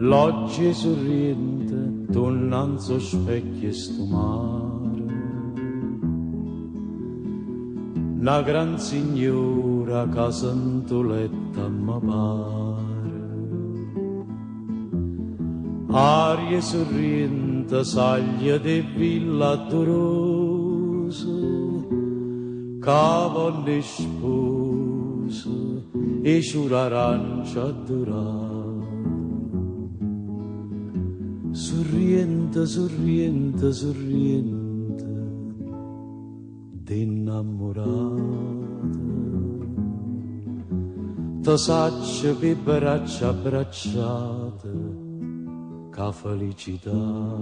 L'oggi sorriente tornando specchio e sto mare, una gran signora che sento letta mi pare, aria sorriente saglia di villa dolorosa, cavalli sposa e ciura arancia dorata. Sorriente, sorriente, sorriente, d'innamorata. Ti saccio per braccia abbracciate, che felicità.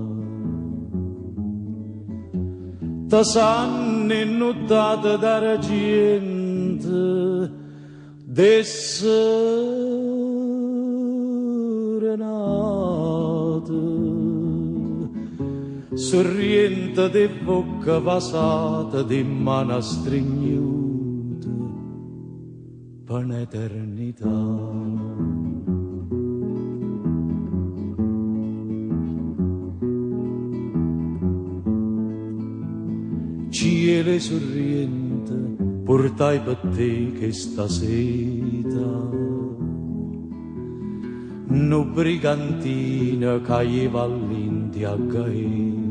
Ti sanno innuttate d'argento, de serenate. Sorriente di bocca vasata, di mano stringnuta, per un'eternità. Cielo sorriente, portai per te che stasera, no brigantina caeva all'India gaeta.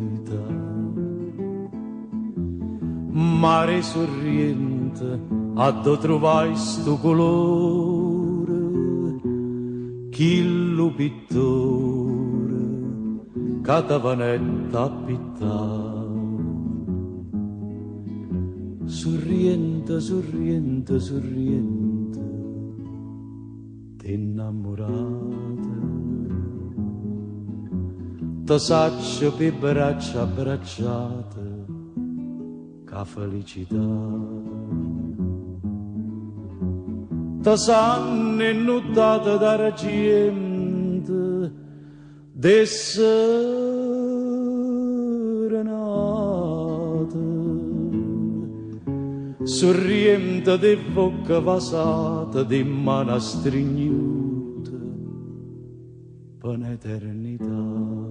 Mare sorriente, a do trovai sto colore, chi lo pittore, catavanetta a pittare. Sorriente, sorriente, sorriente, innamorata. Ti saccio per braccia abbracciate, che felicità. Ti sanno innuttate d'argento, de serenate. Sorriente di bocca vasata, di mano stringnuta, per un'eternità.